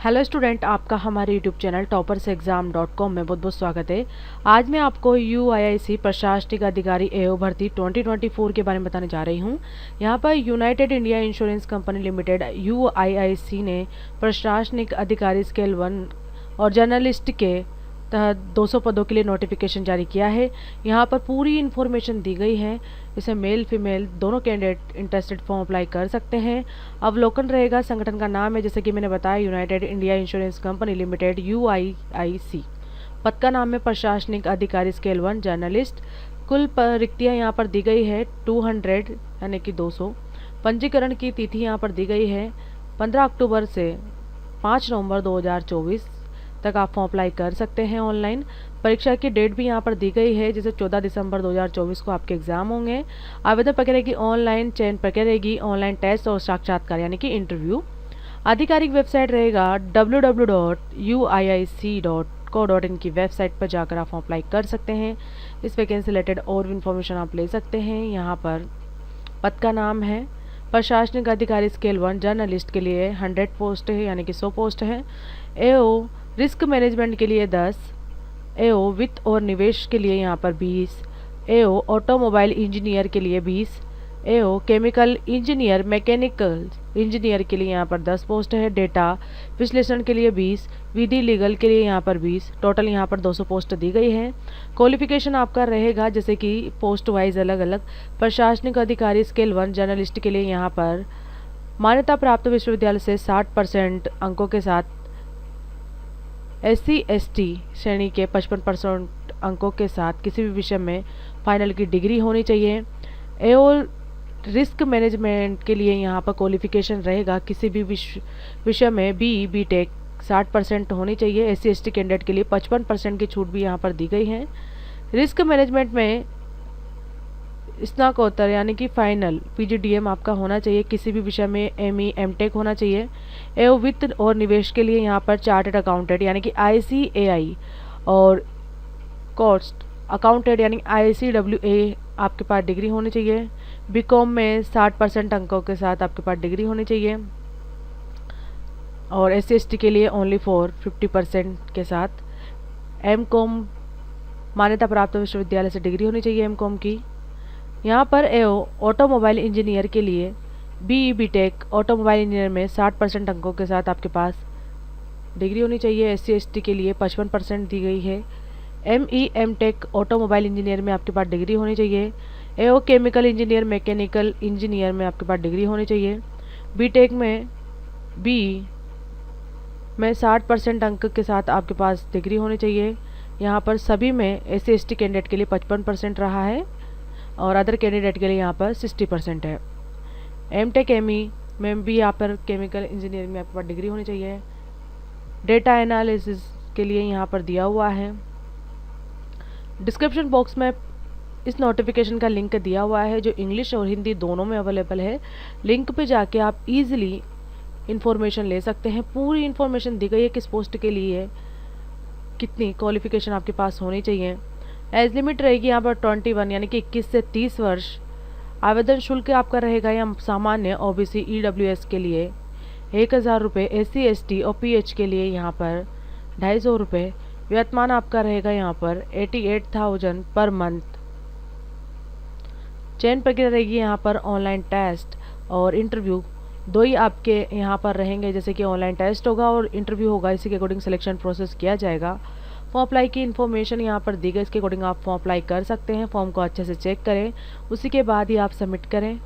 Hello student, आपका हमारे YouTube channel toppersexam.com में बहुत बहुत स्वागत है। आज मैं आपको UIIC प्रशासनिक अधिकारी एओ भर्ती 2024 के बारे में बताने जा रही हूँ। यहाँ पर United India insurance company limited UIIC ने प्रशासनिक अधिकारी स्केल 1 और जर्नलिस्ट के तहत 200 पदों के लिए नोटिफिकेशन जारी किया है। यहाँ पर पूरी इन्फॉर्मेशन दी गई है। इसे मेल फीमेल दोनों कैंडिडेट इंटरेस्टेड फॉर्म अप्लाई कर सकते हैं। अवलोकन रहेगा, संगठन का नाम है जैसे कि मैंने बताया United India insurance company limited UIIC। पद का नाम है प्रशासनिक अधिकारी स्केल 1 जर्नलिस्ट। कुल रिक्तियाँ यहाँ पर दी गई है 200 यानी कि 200। पंजीकरण की तिथि यहाँ पर दी गई है 15 अक्टूबर से 5 नवंबर 2024 तक आप फॉर्म अप्लाई कर सकते हैं ऑनलाइन। परीक्षा की डेट भी यहाँ पर दी गई है, जैसे 14 दिसंबर 2024 को आपके एग्जाम होंगे। आवेदन प्रक्रिया रहेगी ऑनलाइन, चयन प्रक्रिया रहेगी ऑनलाइन, टेस्ट और साक्षात्कार यानी कि इंटरव्यू। आधिकारिक वेबसाइट रहेगा www.uiic.co.in की वेबसाइट पर जाकर आप फॉर्म अप्लाई कर सकते हैं। इस वैकेंसी से रिलेटेड और भी इन्फॉर्मेशन आप ले सकते हैं। यहाँ पर पद का नाम है प्रशासनिक अधिकारी स्केल 1 जर्नलिस्ट के लिए 100 पोस्ट है यानी कि 100 पोस्ट है। एओ रिस्क मैनेजमेंट के लिए 10, एओ वित्त और निवेश के लिए यहाँ पर 20, एओ ऑटोमोबाइल इंजीनियर के लिए 20, एओ केमिकल इंजीनियर मैकेनिकल इंजीनियर के लिए यहाँ पर 10 पोस्ट है। डेटा विश्लेषण के लिए 20, विधि लीगल के लिए यहाँ पर 20, टोटल यहाँ पर 200 पोस्ट दी गई है। क्वालिफिकेशन आपका रहेगा जैसे कि पोस्ट वाइज अलग अलग। प्रशासनिक अधिकारी स्केल 1 जर्नलिस्ट के लिए यहाँ पर मान्यता प्राप्त विश्वविद्यालय से 60% अंकों के साथ, SC/ST श्रेणी के 55% अंकों के साथ किसी भी विषय में फाइनल की डिग्री होनी चाहिए। एओ रिस्क मैनेजमेंट के लिए यहाँ पर क्वालिफिकेशन रहेगा किसी भी विषय में BTech 60% होनी चाहिए। SC/ST कैंडिडेट के लिए 55% की छूट भी यहाँ पर दी गई है। रिस्क मैनेजमेंट में स्नातकोत्तर यानी कि फाइनल PGDM आपका होना चाहिए। किसी भी विषय में ME MTech होना चाहिए। एवं वित्त और निवेश के लिए यहाँ पर चार्टर्ड अकाउंटेंट यानी कि ICAI और कॉस्ट अकाउंटेंट यानी ICWA आपके पास डिग्री होनी चाहिए। BCom में 60% अंकों के साथ आपके पास डिग्री होनी चाहिए। और SC/ST के लिए ओनली फॉर 50% के साथ MCom मान्यता प्राप्त विश्वविद्यालय से डिग्री होनी चाहिए MCom की। यहाँ पर एओ ऑटोमोबाइल इंजीनियर के लिए BTech ऑटोमोबाइल इंजीनियर में 60% अंकों के साथ आपके पास डिग्री होनी चाहिए। SC/ST के लिए 55% दी गई है। ME MTech ऑटोमोबाइल इंजीनियर में आपके पास डिग्री होनी चाहिए। एओ केमिकल इंजीनियर मैकेनिकल इंजीनियर में आपके पास डिग्री होनी चाहिए। BTech में में 60% अंक के साथ आपके पास डिग्री होनी चाहिए। यहाँ पर सभी में SC/ST कैंडिडेट के लिए 55% रहा है और अदर कैंडिडेट के लिए यहाँ पर 60% है। MTech ME में भी यहाँ पर केमिकल इंजीनियरिंग में आपके पास डिग्री होनी चाहिए। डेटा एनालिसिस के लिए यहाँ पर दिया हुआ है। डिस्क्रिप्शन बॉक्स में इस नोटिफिकेशन का लिंक दिया हुआ है जो इंग्लिश और हिंदी दोनों में अवेलेबल है। लिंक पे जाके आप इजीली इंफॉर्मेशन ले सकते हैं। पूरी इंफॉर्मेशन दी गई है किस पोस्ट के लिए कितनी क्वालिफिकेशन आपके पास होनी चाहिए। एज लिमिट रहेगी यहाँ पर 21 यानी कि 21 से 30 वर्ष। आवेदन शुल्क आपका रहेगा यहाँ सामान्य OBC EWS के लिए 1000 रुपये, SC/ST और PH के लिए यहाँ पर 250 रुपये। वेतन आपका रहेगा यहाँ पर 88,000 पर मंथ। चयन प्रक्रिया रहेगी यहाँ पर ऑनलाइन टेस्ट और इंटरव्यू दो ही आपके यहाँ पर रहेंगे, जैसे कि ऑनलाइन टेस्ट होगा और इंटरव्यू होगा। इसी के अकॉर्डिंग सिलेक्शन प्रोसेस किया जाएगा। फॉर्म अप्लाई की इन्फॉर्मेशन यहाँ पर दी गई, इसके अकॉर्डिंग आप फॉर्म अप्लाई कर सकते हैं। फॉर्म को अच्छे से चेक करें, उसी के बाद ही आप सबमिट करें।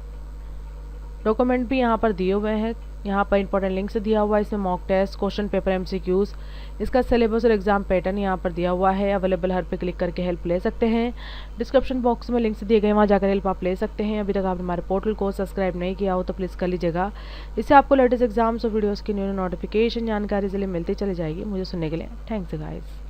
डॉक्यूमेंट भी यहाँ पर दिए हुए हैं। यहाँ पर इंपॉर्टेंट लिंक्स दिया हुआ है, इसमें mock test, question paper, MCQs, इसका सिलेबस और एग्जाम पैटर्न यहाँ पर दिया हुआ है। अवेलेबल हर पे क्लिक करके हेल्प ले सकते हैं। डिस्क्रिप्शन बॉक्स में लिंक्स दिए गए, वहाँ जाकर हेल्प आप ले सकते हैं। अभी तक आपने हमारे पोर्टल को सब्सक्राइब नहीं किया हो तो प्लीज़ कर लीजिएगा। इससे आपको लेटेस्ट एग्जाम्स और वीडियोज़ की न्यू नोटिफिकेशन जानकारी के लिए मिलती चली जाएगी। मुझे सुनने के लिए थैंक्स गाइस।